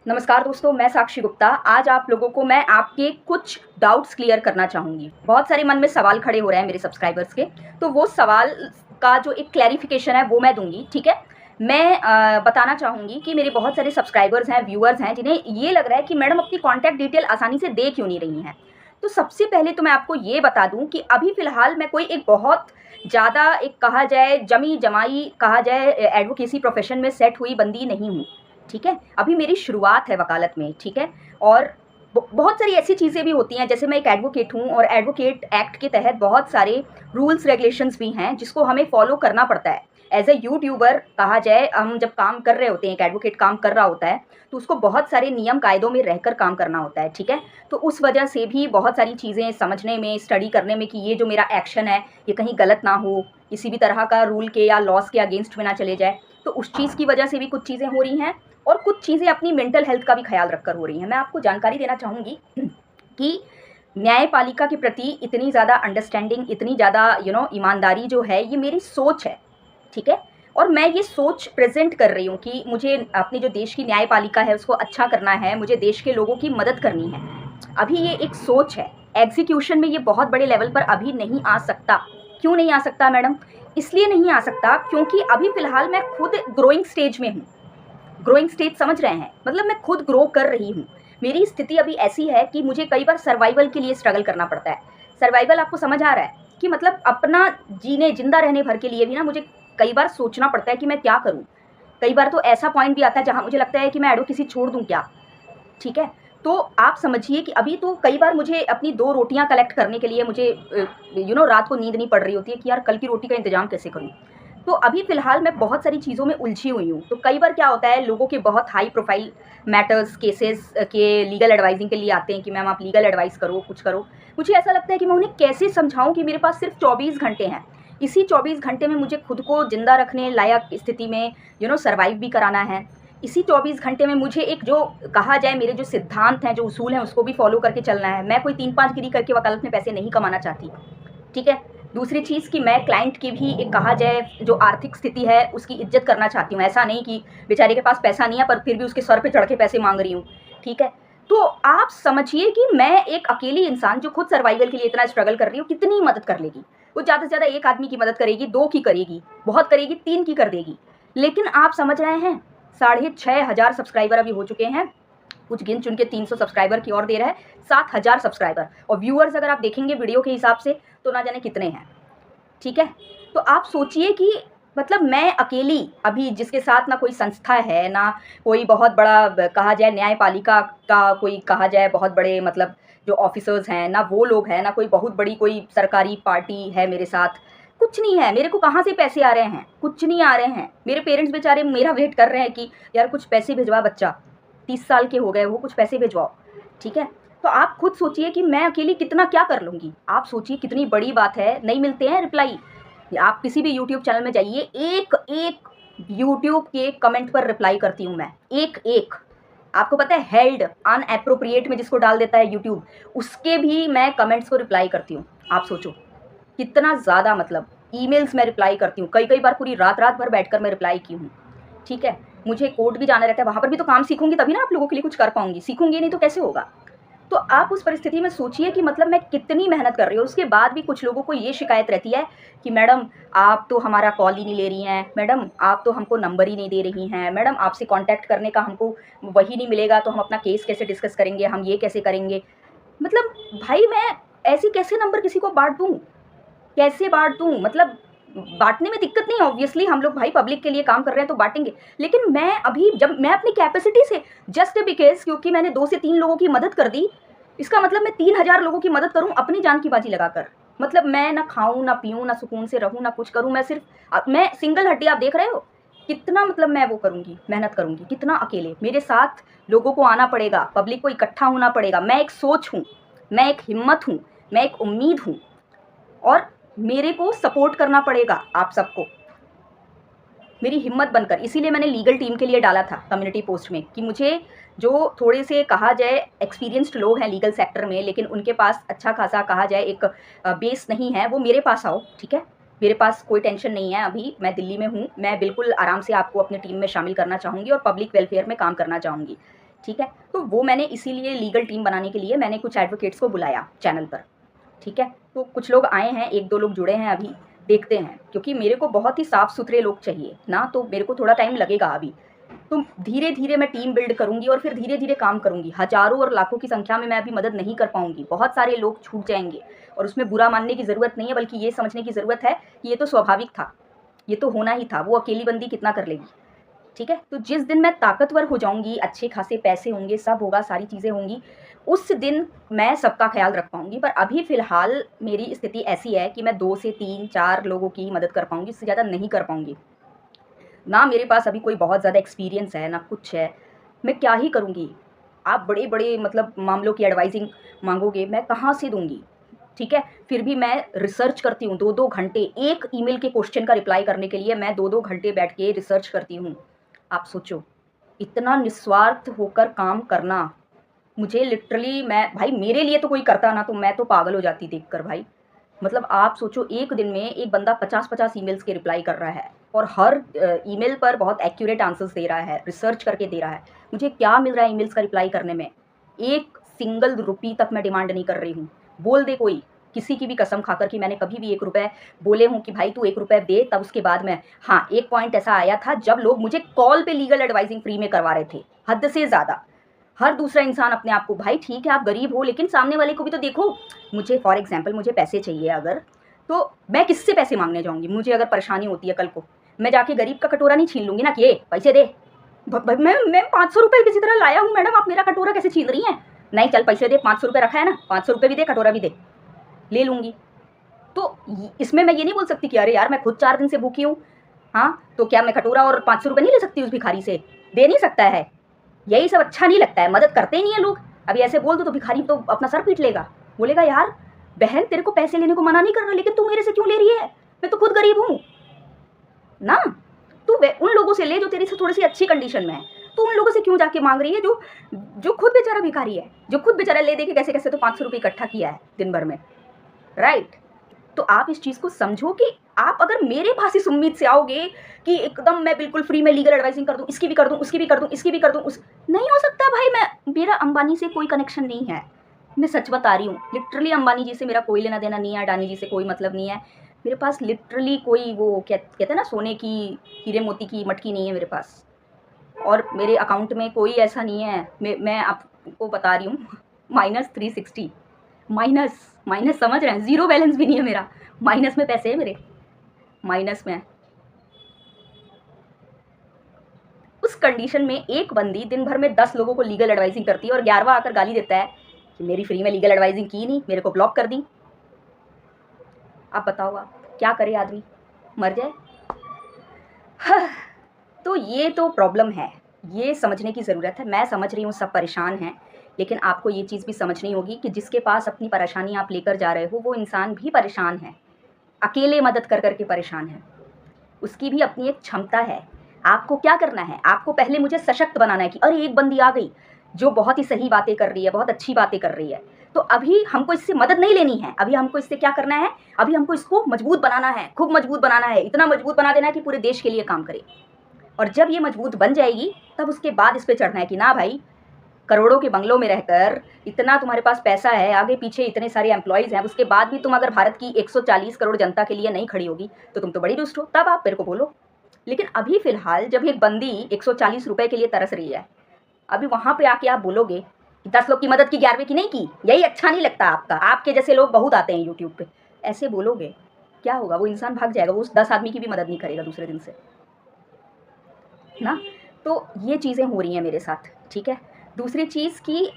नमस्कार दोस्तों, मैं साक्षी गुप्ता। आज आप लोगों को मैं आपके कुछ डाउट्स क्लियर करना चाहूँगी। बहुत सारे मन में सवाल खड़े हो रहे हैं मेरे सब्सक्राइबर्स के, तो वो सवाल का जो एक क्लैरिफिकेशन है वो मैं दूँगी, ठीक है? मैं बताना चाहूँगी कि मेरे बहुत सारे सब्सक्राइबर्स हैं, व्यूअर्स हैं, जिन्हें ये लग रहा है कि मैडम अपनी कॉन्टैक्ट डिटेल आसानी से दे क्यों नहीं रही हैं। तो सबसे पहले तो मैं आपको ये बता दूँ कि अभी फ़िलहाल मैं कोई एक बहुत ज़्यादा एक कहा जाए जमी-जमाई कहा जाए एडवोकेसी प्रोफ़ेशन में सेट हुई बंदी नहीं हूँ। ठीक है? अभी मेरी शुरुआत है वकालत में, ठीक है? और बहुत सारी ऐसी चीज़ें भी होती हैं, जैसे मैं एक एडवोकेट हूँ और एडवोकेट एक्ट के तहत बहुत सारे रूल्स रेगुलेशंस भी हैं, जिसको हमें फ़ॉलो करना पड़ता है। एज़ अ यूट्यूबर कहा जाए, हम जब काम कर रहे होते हैं, एक एडवोकेट काम कर रहा होता है, तो उसको बहुत सारे नियम कायदों में रहकर काम करना होता है, ठीक है? तो उस वजह से भी बहुत सारी चीज़ें समझने में, स्टडी करने में कि ये जो मेरा एक्शन है, ये कहीं गलत ना हो, किसी भी तरह का रूल के या लॉज़ के अगेंस्ट में ना चले जाए, तो उस चीज़ की वजह से भी कुछ चीज़ें हो रही हैं। और कुछ चीज़ें अपनी मेंटल हेल्थ का भी ख्याल रखकर हो रही हैं। मैं आपको जानकारी देना चाहूँगी कि न्यायपालिका के प्रति इतनी ज़्यादा अंडरस्टैंडिंग, इतनी ज़्यादा ईमानदारी जो है, ये मेरी सोच है, ठीक है? और मैं ये सोच प्रेज़ेंट कर रही हूँ कि मुझे अपनी जो देश की न्यायपालिका है, उसको अच्छा करना है, मुझे देश के लोगों की मदद करनी है। अभी ये एक सोच है, एग्ज़ीक्यूशन में ये बहुत बड़े लेवल पर अभी नहीं आ सकता। क्यों नहीं आ सकता मैडम? इसलिए नहीं आ सकता क्योंकि अभी फ़िलहाल मैं खुद ग्रोइंग स्टेज में हूँ। ग्रोइंग स्टेज समझ रहे हैं? मतलब मैं खुद ग्रो कर रही हूँ। मेरी स्थिति अभी ऐसी है कि मुझे कई बार सर्वाइवल के लिए स्ट्रगल करना पड़ता है। सर्वाइवल आपको समझ आ रहा है? कि मतलब अपना जिंदा रहने भर के लिए भी ना मुझे कई बार सोचना पड़ता है कि मैं क्या करूँ? कई बार तो ऐसा पॉइंट भी आता है जहाँ मुझे लगता है कि मैं एडवोकेसी छोड़ दूँ क्या? ठीक है? तो आप समझिए कि अभी तो कई बार मुझे अपनी 2 रोटियाँ कलेक्ट करने के लिए मुझे रात को नींद नहीं पड़ रही होती है कि यार कल की रोटी का इंतज़ाम कैसे करूँ? तो अभी फ़िलहाल मैं बहुत सारी चीज़ों में उलझी हुई हूँ। तो कई बार क्या होता है, लोगों के बहुत हाई प्रोफ़ाइल मैटर्स, केसेज़ के लीगल एडवाइज़िंग के लिए आते हैं कि मैम आप लीगल एडवाइस करो, कुछ करो। मुझे ऐसा लगता है कि मैं उन्हें कैसे समझाऊँ कि मेरे पास सिर्फ़ 24 घंटे हैं। इसी 24 घंटे में मुझे खुद को ज़िंदा रखने लायक स्थिति में सर्वाइव भी कराना है। इसी 24 घंटे में मुझे एक जो कहा जाए मेरे जो सिद्धांत हैं, जो उसूल हैं, उसको भी फ़ॉलो करके चलना है। मैं कोई 3-5 गिरी करके वकालत में पैसे नहीं कमाना चाहती, ठीक है? दूसरी चीज़ कि मैं क्लाइंट की भी एक कहा जाए जो आर्थिक स्थिति है, उसकी इज़्ज़त करना चाहती हूँ। ऐसा नहीं कि बेचारे के पास पैसा नहीं है पर फिर भी उसके सर पे चढ़ के पैसे माँग रही हूँ, ठीक है? तो आप समझिए कि मैं एक अकेली इंसान जो खुद सर्वाइवल के लिए इतना स्ट्रगल कर रही हूँ, कितनी मदद कर लेगी? वो ज़्यादा से ज़्यादा 1 आदमी की मदद करेगी, 2 की करेगी, बहुत करेगी 3 की कर देगी। लेकिन आप समझ रहे हैं, 6,500 सब्सक्राइबर अभी हो चुके हैं। कुछ गिन चुन के 300 सब्सक्राइबर की ओर दे रहा है, 7,000 सब्सक्राइबर और व्यूअर्स अगर आप देखेंगे वीडियो के हिसाब से तो ना जाने कितने हैं, ठीक है? तो आप सोचिए कि मतलब मैं अकेली अभी जिसके साथ ना कोई संस्था है, ना कोई बहुत बड़ा कहा जाए न्यायपालिका का कोई कहा जाए बहुत बड़े मतलब जो ऑफ़िसर्स हैं, ना वो लोग हैं, ना कोई बहुत बड़ी कोई सरकारी पार्टी है मेरे साथ, कुछ नहीं है। मेरे को कहाँ से पैसे आ रहे हैं? कुछ नहीं आ रहे हैं। मेरे पेरेंट्स बेचारे मेरा वेट कर रहे हैं कि यार कुछ पैसे भिजवा बच्चा, 30 साल के हो गए हो, कुछ पैसे भिजवाओ, ठीक है? तो आप खुद सोचिए कि मैं अकेली कितना क्या कर लूँगी? आप सोचिए कितनी बड़ी बात है, नहीं मिलते हैं रिप्लाई। आप किसी भी यूट्यूब चैनल में जाइए, एक-एक यूट्यूब के कमेंट पर रिप्लाई करती हूँ मैं, एक-एक। आपको पता है हेल्ड, अनएप्रोप्रिएट में जिसको डाल देता है यूट्यूब, उसके भी मैं कमेंट्स को रिप्लाई करती हूँ। आप सोचो, कितना ज़्यादा मतलब ईमेल्स में रिप्लाई करती हूँ, कई-कई बार पूरी रात-रात भर बैठकर मैं रिप्लाई की हूँ, ठीक है? मुझे कोर्ट भी जाना रहता है, वहाँ पर भी तो काम सीखूँगी तभी ना आप लोगों के लिए कुछ कर पाऊँगी, सीखूँगी नहीं तो कैसे होगा? तो आप उस परिस्थिति में सोचिए कि मतलब मैं कितनी मेहनत कर रही हूँ, उसके बाद भी कुछ लोगों को ये शिकायत रहती है कि मैडम आप तो हमारा कॉल ही नहीं ले रही हैं, मैडम आप तो हमको नंबर ही नहीं दे रही हैं, मैडम आपसे कॉन्टैक्ट करने का हमको वही नहीं मिलेगा तो हम अपना केस कैसे डिस्कस करेंगे, हम ये कैसे करेंगे? मतलब भाई मैं ऐसे कैसे नंबर किसी को बाँट दूँ? कैसे बाँट दूँ? मतलब बाँटने में दिक्कत नहीं है, ऑब्वियसली हम लोग भाई पब्लिक के लिए काम कर रहे हैं तो बाँटेंगे। लेकिन मैं अभी जब मैं अपनी कैपेसिटी से जस्ट बिकॉज़ क्योंकि मैंने 2 से 3 लोगों की मदद कर दी, इसका मतलब मैं 3000 लोगों की मदद करूँ अपनी जान की बाजी लगाकर। मतलब मैं ना खाऊँ, ना पीऊँ, ना सुकून से रहूँ, ना कुछ करूँ, मैं सिर्फ़ मैं सिंगल हड्डी आप देख रहे हो? कितना मतलब मैं वो करूँगी, मेहनत करूँगी, कितना अकेले। मेरे साथ लोगों को आना पड़ेगा, पब्लिक को इकट्ठा होना पड़ेगा। मैं एक सोच हूँ, मैं एक हिम्मत हूँ, मैं एक उम्मीद हूँ। और मेरे को सपोर्ट करना पड़ेगा आप सबको, मेरी हिम्मत बनकर। इसीलिए मैंने लीगल टीम के लिए डाला था कम्युनिटी पोस्ट में कि मुझे जो थोड़े से कहा जाए एक्सपीरियंस्ड लोग हैं लीगल सेक्टर में, लेकिन उनके पास अच्छा खासा कहा जाए एक बेस नहीं है, वो मेरे पास आओ, ठीक है? मेरे पास कोई टेंशन नहीं है, अभी मैं दिल्ली में हूँ, मैं बिल्कुल आराम से आपको अपनी टीम में शामिल करना चाहूँगी और पब्लिक वेलफेयर में काम करना चाहूँगी। ठीक है। तो वो मैंने इसीलिए लीगल टीम बनाने के लिए मैंने कुछ एडवोकेट्स को बुलाया चैनल पर, ठीक है। तो कुछ लोग आए हैं, 1-2 लोग जुड़े हैं अभी, देखते हैं, क्योंकि मेरे को बहुत ही साफ-सुथरे लोग चाहिए ना, तो मेरे को थोड़ा टाइम लगेगा अभी। तो धीरे-धीरे मैं टीम बिल्ड करूँगी और फिर धीरे-धीरे काम करूँगी। हज़ारों और लाखों की संख्या में मैं अभी मदद नहीं कर पाऊँगी, बहुत सारे लोग छूट जाएँगे और उसमें बुरा मानने की ज़रूरत नहीं है, बल्कि ये समझने की ज़रूरत है कि ये तो स्वाभाविक था, ये तो होना ही था, वो अकेली बंदी कितना कर लेगी, ठीक है। तो जिस दिन मैं ताकतवर हो जाऊँगी, अच्छे खासे पैसे होंगे, सब होगा, सारी चीज़ें होंगी, उस दिन मैं सबका ख़्याल रख पाऊँगी। पर अभी फ़िलहाल मेरी स्थिति ऐसी है कि मैं 2 से 3-4 लोगों की मदद कर पाऊँगी, इससे ज़्यादा नहीं कर पाऊँगी। ना मेरे पास अभी कोई बहुत ज़्यादा एक्सपीरियंस है, ना कुछ है, मैं क्या ही करूँगी? आप बड़े-बड़े मतलब मामलों की एडवाइज़िंग माँगोगे, मैं कहाँ से दूँगी? ठीक है? फिर भी मैं रिसर्च करती हूँ 2-2 घंटे, एक ईमेल के क्वेश्चन का रिप्लाई करने के लिए मैं 2-2 घंटे बैठ के रिसर्च करती हूँ। आप सोचो, इतना निस्वार्थ होकर काम करना, मुझे लिटरली मैं भाई मेरे लिए तो कोई करता ना तो मैं तो पागल हो जाती देखकर भाई। मतलब आप सोचो एक दिन में एक बंदा 50-50 ईमेल्स के रिप्लाई कर रहा है और हर ईमेल पर बहुत एक्यूरेट आंसर्स दे रहा है, रिसर्च करके दे रहा है। मुझे क्या मिल रहा है ईमेल्स का रिप्लाई करने में? एक सिंगल रुपी तक मैं डिमांड नहीं कर रही हूँ। बोल दे कोई, किसी की भी कसम खाकर कि मैंने कभी भी 1 रुपए बोले हों कि भाई तू 1 रुपए दे, तब उसके बाद में हाँ, एक पॉइंट ऐसा आया था जब लोग मुझे कॉल पे लीगल एडवाइज़िंग फ्री में करवा रहे थे, हद से ज़्यादा। हर दूसरा इंसान अपने आप को भाई ठीक है आप गरीब हो लेकिन सामने वाले को भी तो देखो। मुझे फॉर एग्जांपल मुझे पैसे चाहिए अगर, तो मैं किससे पैसे माँगने जाऊँगी? मुझे अगर परेशानी होती है कल को, मैं जाके गरीब का कटोरा नहीं छीन लूँगी ना कि ये पैसे दे। भ भ मैं 500 रुपए किसी तरह लाया हूँ मैडम, आप मेरा कटोरा कैसे छीन रही हैं? नहीं चल पैसे दे, 500 रुपए रखा है ना, 500 रुपए भी दे, कटोरा भी दे, ले लूँगी। तो इ इसमें मैं ये नहीं बोल सकती कि अरे यार मैं खुद 4 दिन से भूखी हूँ। हाँ, तो क्या मैं कटोरा और 500 रुपए नहीं ले सकती उस भिखारी से? दे नहीं सकता है। यही सब अच्छा नहीं लगता है, मदद करते ही नहीं है लोग। अभी ऐसे बोल दो तो भिखारी तो अपना सर पीट लेगा। बोलेगा यार बहन तेरे को पैसे लेने को मना नहीं कर रहा लेकिन तू मेरे से क्यों ले रही है? मैं तो खुद गरीब हूँ, ना? तू वे उन लोगों से ले जो तेरे से थोड़ी-सी अच्छी कंडीशन में है। तू उन लोगों से क्यों जाके माँग रही है जो जो खुद बेचारा भिखारी है, जो खुद बेचारा ले दे के कैसे-कैसे तो 500 रुपए इकट्ठा किया है दिन भर में, राइट? तो आप इस चीज़ को समझो कि आप अगर मेरे पास इस उम्मीद से आओगे कि एकदम मैं बिल्कुल फ्री में लीगल एडवाइज़िंग कर दूँ, इसकी भी कर दूँ, उसकी भी कर दूँ, इसकी भी कर दूँ, उस नहीं हो सकता भाई मेरा अंबानी से कोई कनेक्शन नहीं है। मैं सच बता रही हूँ, लिटरली अंबानी जी से मेरा कोई लेना-देना नहीं है, अडानी जी से कोई मतलब नहीं है। मेरे पास लिटरली कोई वो कहते हैं ना सोने की, हीरे मोती की मटकी नहीं है मेरे पास। और मेरे अकाउंट में कोई ऐसा नहीं है, मैं आपको बता रही हूँ -360 माइनस माइनस समझ रहे हैं? ज़ीरो बैलेंस भी नहीं है मेरा, माइनस में पैसे हैं मेरे, माइनस में। उस कंडीशन में एक बंदी दिन भर में 10 लोगों को लीगल एडवाइज़िंग करती है और 11वां आकर गाली देता है कि मेरी फ्री में लीगल एडवाइज़िंग की नहीं, मेरे को ब्लॉक कर दी। अब बताओ आप, क्या करे आदमी? मर जाए? हाँ, तो ये तो प्रॉब्लम है, ये समझने की ज़रूरत है। मैं समझ रही हूँ सब परेशान हैं, लेकिन आपको ये चीज़ भी समझनी होगी कि जिसके पास अपनी परेशानी आप लेकर जा रहे हो, वो इंसान भी परेशान है। अकेले मदद कर के परेशान है। उसकी भी अपनी एक क्षमता है। आपको क्या करना है? आपको पहले मुझे सशक्त बनाना है कि अरे एक बंदी आ गई, जो बहुत ही सही बातें कर रही है, बहुत अच्छी बातें कर रही है। तो अभी हमको इससे मदद नहीं लेनी है, अभी हमको इससे क्या करना है? अभी हमको इसको मजबूत बनाना है, खूब मजबूत बनाना है, इतना मजबूत बना देना है कि पूरे देश के लिए काम करे। और जब ये मजबूत बन जाएगी, तब उसके बाद इस पे चढ़ना है कि ना भाई, करोड़ों के बंगलों में रहकर इतना तुम्हारे पास पैसा है, आगे पीछे इतने सारे एम्प्लॉइज़ हैं, उसके बाद भी तुम अगर भारत की 140 करोड़ जनता के लिए नहीं खड़ी होगी, तो तुम तो बड़ी दुष्ट हो, तब आप मेरे को बोलो। लेकिन अभी फ़िलहाल जब एक बंदी 140 रुपए के लिए तरस रही है, अभी वहाँ पे आके आप बोलोगे कि 10 लोग की मदद की, 11वें की नहीं की, यही अच्छा नहीं लगता आपका, आपके जैसे लोग बहुत आते हैं यूट्यूब पे। ऐसे बोलोगे, क्या होगा? वो इंसान भाग जाएगा, वो उस 10 आदमी की भी मदद नहीं करेगा दूसरे दिन से, ना? तो ये चीज़ें हो रही हैं मेरे साथ, ठीक है? दूसरी चीज़ कि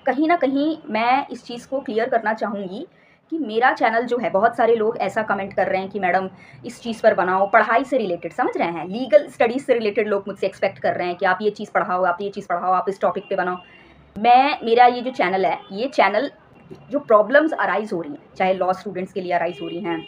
कहीं न कहीं मैं इस चीज़ को क्लियर करना चाहूँगी कि मेरा चैनल जो है, बहुत सारे लोग ऐसा कमेंट कर रहे हैं कि मैडम इस चीज़ पर बनाओ, पढ़ाई से रिलेटेड, समझ रहे हैं? लीगल स्टडीज़ से रिलेटेड लोग मुझसे एक्सपेक्ट कर रहे हैं कि आप ये चीज़ पढ़ाओ, आप ये चीज़ पढ़ाओ, आप इस टॉपिक पे बनाओ। मेरा ये जो चैनल है, ये चैनल जो प्रॉब्लम्स अराइज़ हो रही हैं, चाहे लॉ स्टूडेंट्स के लिए अराइज़ हो रही हैं,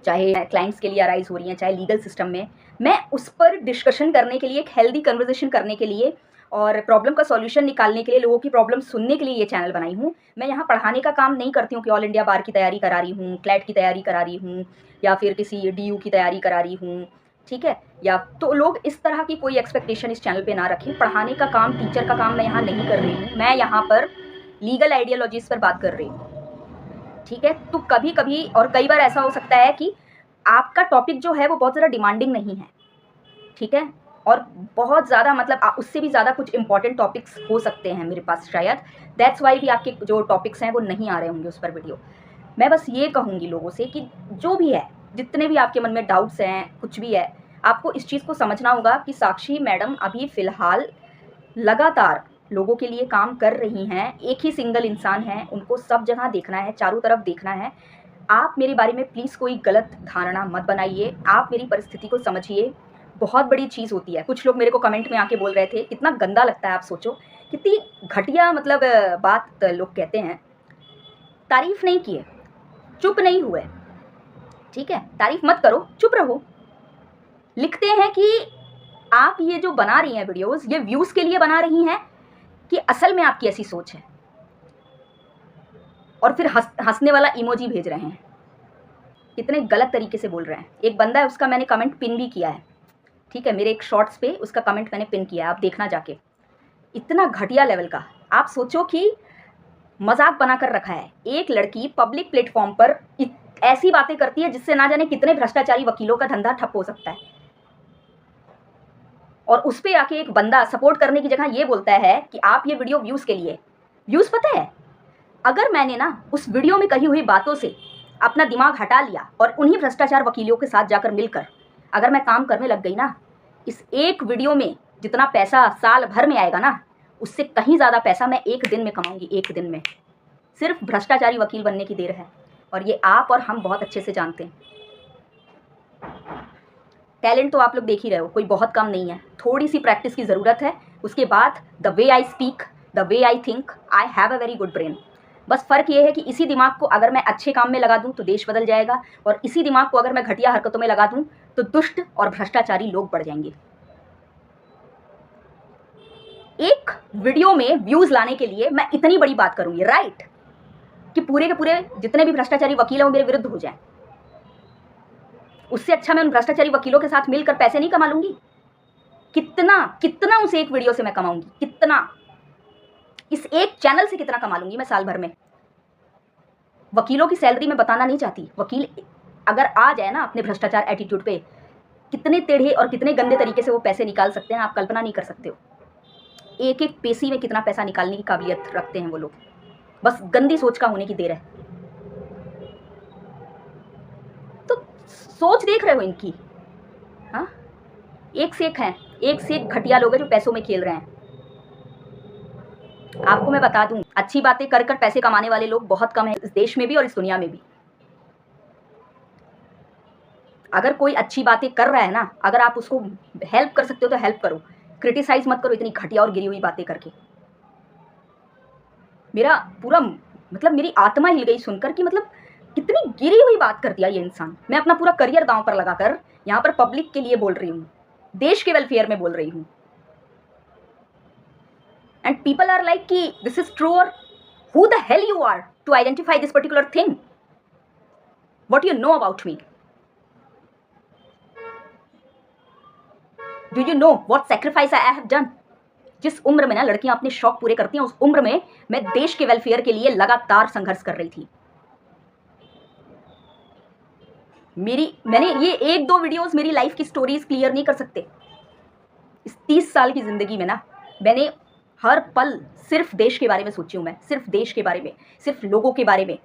चाहे क्लाइंट्स के लिए अराइज़ हो रही हैं, चाहे लीगल सिस्टम में, मैं उस पर डिस्कशन करने के लिए, एक हेल्दी कन्वर्सेशन करने के लिए और प्रॉब्लम का सॉल्यूशन निकालने के लिए, लोगों की प्रॉब्लम सुनने के लिए ये चैनल बनाई हूँ। मैं यहाँ पढ़ाने का काम नहीं करती हूँ कि ऑल इंडिया बार की तैयारी करा रही हूँ, क्लैट की तैयारी करा रही हूँ या फिर किसी डीयू की तैयारी करा रही हूँ, ठीक है। या तो लोग इस तरह की कोई एक्सपेक्टेशन इस चैनल पे ना रखें। पढ़ाने का काम, टीचर का काम मैं यहाँ नहीं कर रही हूँ, मैं यहाँ पर लीगल आइडियोलॉजीज़ पर बात कर रही हूँ, ठीक है। तो कभी कभी और कई बार ऐसा हो सकता है कि आपका टॉपिक जो है वो बहुत ज़्यादा डिमांडिंग नहीं है, ठीक है, और बहुत ज़्यादा मतलब उससे भी ज़्यादा कुछ इंपॉर्टेंट टॉपिक्स हो सकते हैं मेरे पास शायद, दैट्स वाई भी आपके जो टॉपिक्स हैं वो नहीं आ रहे होंगे उस पर वीडियो। मैं बस ये कहूँगी लोगों से कि जो भी है, जितने भी आपके मन में डाउट्स हैं, कुछ भी है, आपको इस चीज़ को समझना होगा कि साक्षी मैडम अभी फ़िलहाल लगातार लोगों के लिए काम कर रही हैं। एक ही सिंगल इंसान है, उनको सब जगह देखना है, चारों तरफ देखना है। आप मेरे बारे में प्लीज़ कोई गलत धारणा मत बनाइए, आप मेरी परिस्थिति को समझिए। बहुत बड़ी चीज़ होती है। कुछ लोग मेरे को कमेंट में आके बोल रहे थे, कितना गंदा लगता है, आप सोचो कितनी घटिया मतलब बात लोग कहते हैं। तारीफ़ नहीं किए, चुप नहीं हुए, ठीक है, तारीफ़ मत करो, चुप रहो। लिखते हैं कि आप ये जो बना रही हैं वीडियोस, ये व्यूज़ के लिए बना रही हैं कि असल में आपकी ऐसी सोच है, और फिर हंसने वाला इमोजी भेज रहे हैं। कितने गलत तरीके से बोल रहे हैं। एक बंदा है, उसका मैंने कमेंट पिन भी किया है, ठीक है, मेरे एक शॉर्ट्स पे उसका कमेंट मैंने पिन किया है, आप देखना जाके। इतना घटिया लेवल का। आप सोचो कि मजाक बना कर रखा है। एक लड़की पब्लिक प्लेटफॉर्म पर ऐसी बातें करती है जिससे ना जाने कितने भ्रष्टाचारी वकीलों का धंधा ठप हो सकता है, और उस पर आके एक बंदा सपोर्ट करने की जगह ये बोलता है कि आप ये वीडियो व्यूज़ के लिए। व्यूज़ पता है, अगर मैंने ना उस वीडियो में कही हुई बातों से अपना दिमाग हटा लिया और उन्हीं भ्रष्टाचार वकीलों के साथ जाकर मिलकर अगर मैं काम करने लग गई ना, इस एक वीडियो में जितना पैसा साल भर में आएगा ना, उससे कहीं ज़्यादा पैसा मैं एक दिन में कमाऊंगी। एक दिन में सिर्फ भ्रष्टाचारी वकील बनने की देर है, और ये आप और हम बहुत अच्छे से जानते हैं। टैलेंट तो आप लोग देख ही रहे हो, कोई बहुत कम नहीं है। थोड़ी सी प्रैक्टिस की ज़रूरत है, उसके बाद the way I speak, the way I think, I have a very good brain. बस फ़र्क ये है कि इसी दिमाग को अगर मैं अच्छे काम में लगा दूं तो देश बदल जाएगा, और इसी दिमाग को अगर मैं घटिया हरकतों में लगा दूं तो दुष्ट और भ्रष्टाचारी लोग बढ़ जाएंगे। एक वीडियो में व्यूज़ लाने के लिए मैं इतनी बड़ी बात करूंगी, राइट, कि पूरे के पूरे जितने भी भ्रष्टाचारी वकील हैं वो मेरे विरुद्ध हो जाएं। उससे अच्छा मैं उन भ्रष्टाचारी वकीलों के साथ मिलकर पैसे नहीं कमा लूंगी? कितना कितना उस एक वीडियो से मैं कमाऊंगी, कितना, इस एक चैनल से कितना कमा लूंगी मैं साल भर में। वकीलों की सैलरी मैं बताना नहीं चाहती। वकील अगर आ जाए ना अपने भ्रष्टाचार एटीट्यूड पे, कितने टेढ़े और कितने गंदे तरीके से वो पैसे निकाल सकते हैं, आप कल्पना नहीं कर सकते हो। एक एक पेशी में कितना पैसा निकालने की काबिलियत रखते हैं वो लोग। बस गंदी सोच का होने की देर है। तो सोच देख रहे हो इनकी, हाँ, एक से एक हैं, एक से एक घटिया लोग हैं जो पैसों में खेल रहे हैं। आपको मैं बता दूं, अच्छी बातें कर कर पैसे कमाने वाले लोग बहुत कम हैं इस देश में भी और इस दुनिया में भी। अगर कोई अच्छी बातें कर रहा है ना, अगर आप उसको हेल्प कर सकते हो तो हेल्प करो, क्रिटिसाइज मत करो इतनी घटिया और गिरी हुई बातें करके। मेरा पूरा मतलब मेरी आत्मा हिल गई सुनकर कि मतलब कितनी गिरी हुई बात कर दिया ये इंसान। मैं अपना पूरा करियर दांव पर लगाकर यहाँ पर पब्लिक के लिए बोल रही हूँ, देश के वेलफेयर में बोल रही हूँ, एंड पीपल आर लाइक कि दिस इज ट्रू, और who the hell you are to identify this particular thing, what you know about me, do you know what sacrifice I have done. जिस उम्र में ना लड़कियां अपने शौक पूरे करती हैं, उस उम्र में मैं देश के वेलफेयर के लिए लगातार संघर्ष कर रही थी। मैंने ये एक दो वीडियोस मेरी लाइफ की स्टोरीज क्लियर नहीं कर सकते। इस 30 साल की जिंदगी में ना मैंने हर पल सिर्फ देश के बारे में सोची हूं। मैं सिर्फ देश के बारे में, सिर्फ लोगों के बारे में,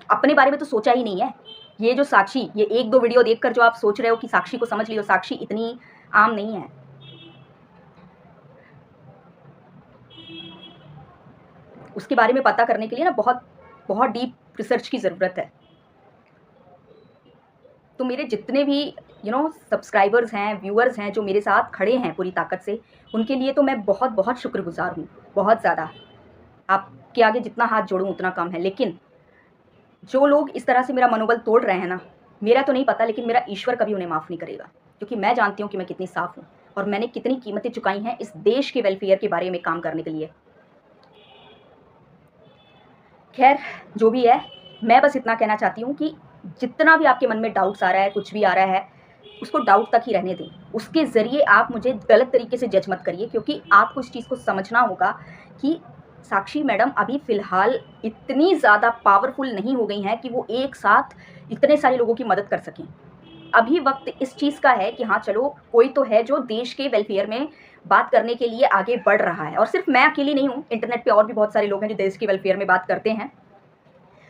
अपने बारे में तो सोचा ही नहीं है। ये जो साक्षी, ये एक दो वीडियो देखकर जो आप सोच रहे हो कि साक्षी को समझ लियो, साक्षी इतनी आम नहीं है। उसके बारे में पता करने के लिए ना बहुत बहुत डीप रिसर्च की ज़रूरत है। तो मेरे जितने भी सब्सक्राइबर्स हैं, व्यूअर्स हैं, जो मेरे साथ खड़े हैं पूरी ताकत से, उनके लिए तो मैं बहुत बहुत शुक्रगुजार हूँ, बहुत ज़्यादा। आपके आगे जितना हाथ जोड़ूँ उतना कम है। लेकिन जो लोग इस तरह से मेरा मनोबल तोड़ रहे हैं ना, मेरा तो नहीं पता, लेकिन मेरा ईश्वर कभी उन्हें माफ़ नहीं करेगा, क्योंकि मैं जानती हूँ कि मैं कितनी साफ़ हूँ और मैंने कितनी कीमतें चुकाई हैं इस देश के वेलफेयर के बारे में काम करने के लिए। खैर, जो भी है, मैं बस इतना कहना चाहती हूँ कि जितना भी आपके मन में डाउट्स आ रहा है, कुछ भी आ रहा है, उसको डाउट तक ही रहने दें। उसके ज़रिए आप मुझे गलत तरीके से जज मत करिए, क्योंकि आपको इस चीज़ को समझना होगा कि साक्षी मैडम अभी फ़िलहाल इतनी ज़्यादा पावरफुल नहीं हो गई हैं कि वो एक साथ इतने सारे लोगों की मदद कर सकें। अभी वक्त इस चीज़ का है कि हाँ चलो, कोई तो है जो देश के वेलफेयर में बात करने के लिए आगे बढ़ रहा है, और सिर्फ मैं अकेली नहीं हूँ, इंटरनेट पे और भी बहुत सारे लोग हैं जो देश के वेलफेयर में बात करते हैं।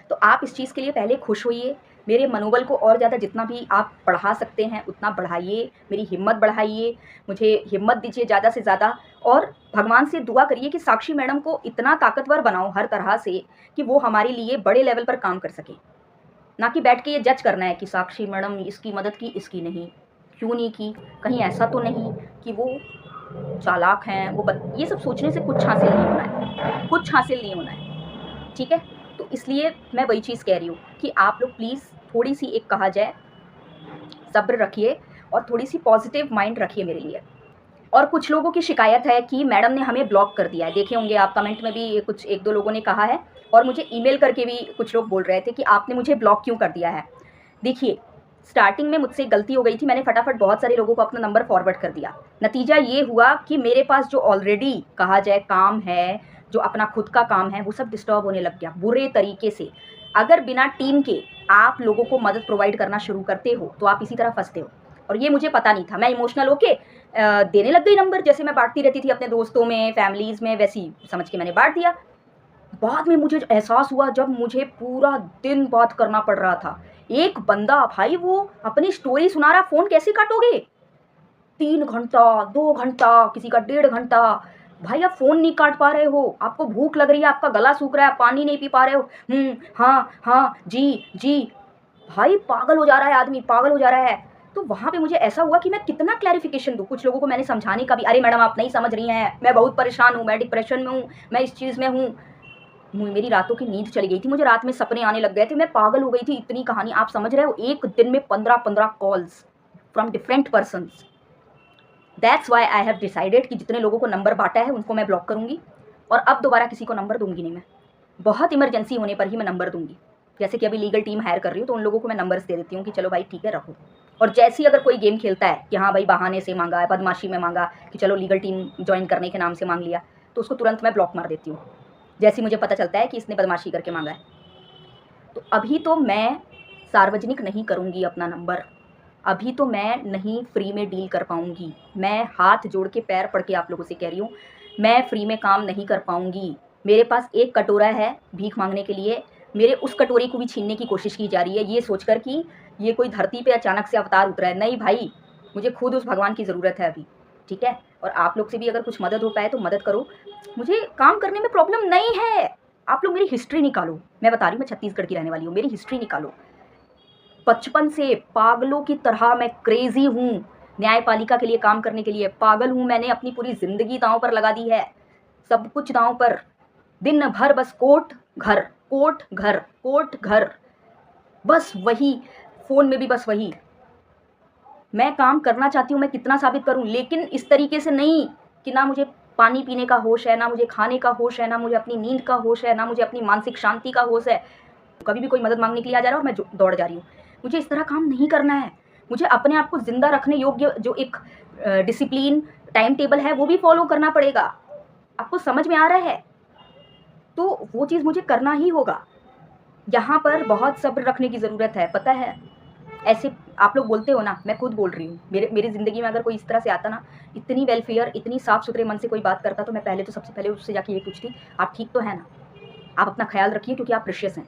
तो आप इस चीज़ के लिए पहले खुश होइए, मेरे मनोबल को और ज़्यादा जितना भी आप बढ़ा सकते हैं उतना बढ़ाइए, मेरी हिम्मत बढ़ाइए, मुझे हिम्मत दीजिए ज़्यादा से ज़्यादा, और भगवान से दुआ करिए कि साक्षी मैडम को इतना ताकतवर बनाओ हर तरह से कि वो हमारे लिए बड़े लेवल पर काम कर सकें। ना कि बैठ के ये जज करना है कि साक्षी मैडम इसकी मदद की, इसकी नहीं, क्यों नहीं की, कहीं ऐसा तो नहीं कि वो चालाक हैं, ये सब सोचने से कुछ हासिल नहीं होना है, कुछ हासिल नहीं होना है, ठीक है? तो इसलिए मैं वही चीज़ कह रही हूँ कि आप लोग प्लीज़ थोड़ी-सी, एक कहा जाए, सब्र रखिए और थोड़ी-सी पॉज़िटिव माइंड रखिए मेरे लिए। और कुछ लोगों की शिकायत है कि मैडम ने हमें ब्लॉक कर दिया है। देखे होंगे आप कमेंट में भी कुछ 1-2 लोगों ने कहा है, और मुझे ईमेल करके भी कुछ लोग बोल रहे थे कि आपने मुझे ब्लॉक क्यों कर दिया है। देखिए, स्टार्टिंग में मुझसे गलती हो गई थी, मैंने फटाफट बहुत सारे लोगों को अपना नंबर फॉरवर्ड कर दिया। नतीजा ये हुआ कि मेरे पास जो ऑलरेडी कहा जाए काम है, जो अपना खुद का काम है, वो सब डिस्टर्ब होने लग गया बुरे तरीके से। अगर बिना टीम के आप लोगों को मदद प्रोवाइड करना शुरू करते हो, तो आप इसी तरह फँसते हो, और ये मुझे पता नहीं था। मैं इमोशनल होके देने लग गई नंबर, जैसे मैं बाँटती रहती थी अपने दोस्तों में, फैमिलीज़ में, वैसे ही समझ के मैंने बाँट दिया। बाद में मुझे एहसास हुआ जब मुझे पूरा दिन बात करना पड़ रहा था। एक बंदा भाई वो अपनी स्टोरी सुना रहा, फ़ोन कैसे काटोगे? 3 घंटा, 2 घंटा, किसी का 1.5 घंटा। भाई आप फ़ोन नहीं काट पा रहे हो, आपको भूख लग रही है, आपका गला सूख रहा है, पानी नहीं पी पा रहे हो। हाँ, हाँ, जी, जी। भाई पागल हो जा रहा है आदमी, पागल हो जा रहा है। तो वहाँ पे मुझे ऐसा हुआ कि मैं कितना क्लैरिफ़िकेशन दूँ। कुछ लोगों को मैंने समझाने का भी, अरे मैडम आप नहीं समझ रही हैं, मैं बहुत परेशान हूँ, मैं डिप्रेशन में हूँ, मैं इस चीज़ में हूँ। मेरी रातों की नींद चली गई थी, मुझे रात में सपने आने लग गए थे, मैं पागल हो गई थी, इतनी कहानी आप समझ रहे हो? एक दिन में 15-15 calls from different persons. That's why I have decided कि जितने लोगों को नंबर बाँटा है उनको मैं ब्लॉक करूँगी, और अब दोबारा किसी को नंबर दूँगी नहीं मैं। बहुत इमरजेंसी होने पर ही मैं नंबर दूँगी। जैसे कि अभी लीगल टीम हायर कर रही हूँ, तो उन लोगों को मैं नंबर्स दे देती हूँ कि चलो भाई ठीक है, रखो। और जैसे ही अगर कोई गेम खेलता है कि हाँ भाई बहाने से माँगा है, बदमाशी में माँगा कि चलो लीगल टीम जॉइन करने के नाम से माँग लिया, तो उसको तुरंत मैं ब्लॉक मार देती हूँ। जैसे ही मुझे पता चलता है कि इसने बदमाशी करके माँगा है। तो अभी तो मैं सार्वजनिक नहीं करूँगी अपना नंबर। अभी तो मैं नहीं फ्री में डील कर पाऊँगी। मैं हाथ जोड़ के पैर पड़ के आप लोगों से कह रही हूँ, मैं फ्री में काम नहीं कर पाऊँगी। मेरे पास एक कटोरा है भीख माँगने के लिए, मेरे उस कटोरी को भी छीनने की कोशिश की जा रही है, ये सोचकर कि ये कोई धरती पे अचानक से अवतार उतरा है। नहीं भाई, मुझे खुद उस भगवान की ज़रूरत है अभी, ठीक है? और आप लोग से भी अगर कुछ मदद हो पाए तो मदद करो। मुझे काम करने में प्रॉब्लम नहीं है। आप लोग मेरी हिस्ट्री निकालो। मैं बता रही हूँ, मैं छत्तीसगढ़ की रहने वाली हूँ, मेरी हिस्ट्री निकालो। बचपन से पागलों की तरह मैं क्रेज़ी हूँ, न्यायपालिका के लिए काम करने के लिए पागल हूँ। मैंने अपनी पूरी ज़िंदगी दाँव पर लगा दी है, सब कुछ दाँव पर। दिन भर बस कोर्ट, घर, कोर्ट, घर, कोर्ट, घर, बस वही, फ़ोन में भी बस वही। मैं काम करना चाहती हूँ, मैं कितना साबित करूँ, लेकिन इस तरीके से नहीं कि ना मुझे पानी पीने का होश है, ना मुझे खाने का होश है, ना मुझे अपनी नींद का होश है, ना मुझे अपनी मानसिक शांति का होश है। कभी भी कोई मदद माँगने के लिए आ जा रहा है और मैं जो दौड़ जा रही हूँ। मुझे इस तरह काम नहीं करना है। मुझे अपने आप को ज़िंदा रखने योग्य जो एक डिसिप्लिन, टाइम टेबल है, वो भी फ़ॉलो करना पड़ेगा। आपको समझ में आ रहा है? तो वो चीज़ मुझे करना ही होगा। यहाँ पर बहुत सब्र रखने की ज़रूरत है, पता है? ऐसे आप लोग बोलते हो ना, मैं खुद बोल रही हूँ। मेरी ज़िंदगी में अगर कोई इस तरह से आता ना, इतनी वेलफेयर, इतनी साफ-सुथरे मन से कोई बात करता, तो मैं पहले तो सबसे पहले उससे जाके ये पूछती, आप ठीक तो हैं ना? आप अपना ख़्याल रखिए क्योंकि आप प्रेशियस हैं।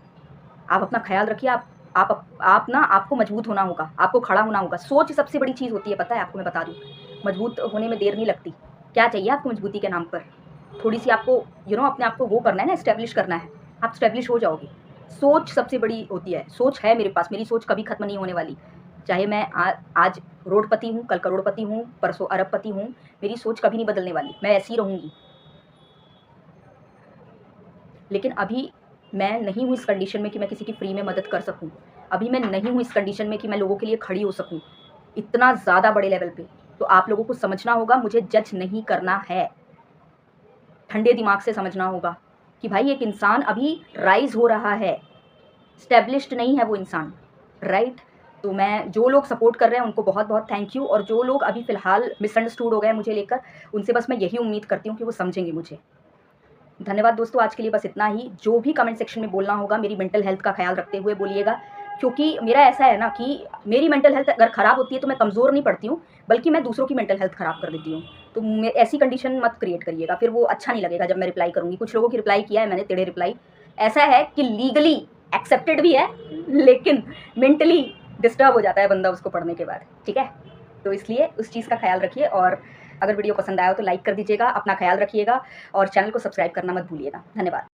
आप अपना ख़्याल रखिए, आप ना, आपको मजबूत होना होगा, आपको खड़ा होना होगा। सोच सबसे बड़ी चीज़ होती है, पता है आपको, मैं बता दूँ। मजबूत होने में देर नहीं लगती। क्या चाहिए आपको मजबूती के नाम पर? थोड़ी-सी आपको अपने आप को वो करना है ना, एस्टेब्लिश करना है। आप एस्टेब्लिश हो जाओगे। सोच सबसे बड़ी होती है। सोच है मेरे पास, मेरी सोच कभी ख़त्म नहीं होने वाली। चाहे मैं आज रोडपति हूँ, कल करोड़पति हूँ, परसों अरबपति हूँ, मेरी सोच कभी नहीं बदलने वाली। मैं ऐसी ही रहूँगी। लेकिन अभी मैं नहीं हूँ इस कंडीशन में कि मैं किसी की फ्री में मदद कर सकूँ। अभी मैं नहीं हूँ इस कंडीशन में कि मैं लोगों के लिए खड़ी हो सकूँ, इतना ज़्यादा बड़े लेवल पे। तो आप लोगों को समझना होगा, मुझे जज नहीं करना है। ठंडे दिमाग से समझना होगा कि भाई एक इंसान अभी राइज़ हो रहा है, एस्टेब्लिश्ड नहीं है वो इंसान, राइट? तो मैं जो लोग सपोर्ट कर रहे हैं उनको बहुत बहुत थैंक यू, और जो लोग अभी फ़िलहाल मिसअंडरस्टूड हो गए मुझे लेकर, उनसे बस मैं यही उम्मीद करती हूँ कि वो समझेंगे मुझे। धन्यवाद दोस्तों, आज के लिए बस इतना ही। जो भी कमेंट सेक्शन में बोलना होगा मेरी मेंटल हेल्थ का ख्याल रखते हुए बोलिएगा, क्योंकि मेरा ऐसा है ना कि मेरी मेंटल हेल्थ अगर ख़राब होती है तो मैं कमज़ोर नहीं पड़ती हूँ, बल्कि मैं दूसरों की मेंटल हेल्थ ख़राब कर देती हूँ। तो ऐसी कंडीशन मत क्रिएट करिएगा, फिर वो अच्छा नहीं लगेगा जब मैं रिप्लाई करूँगी। कुछ लोगों की रिप्लाई किया है मैंने, टेढ़े रिप्लाई। ऐसा है कि लीगली एक्सेप्टेड भी है, लेकिन मेंटली डिस्टर्ब हो जाता है बंदा उसको पढ़ने के बाद, ठीक है? तो इसलिए उस चीज़ का ख्याल रखिए, और अगर वीडियो पसंद आया हो तो लाइक कर दीजिएगा, अपना ख्याल रखिएगा और चैनल को सब्सक्राइब करना मत भूलिएगा। धन्यवाद।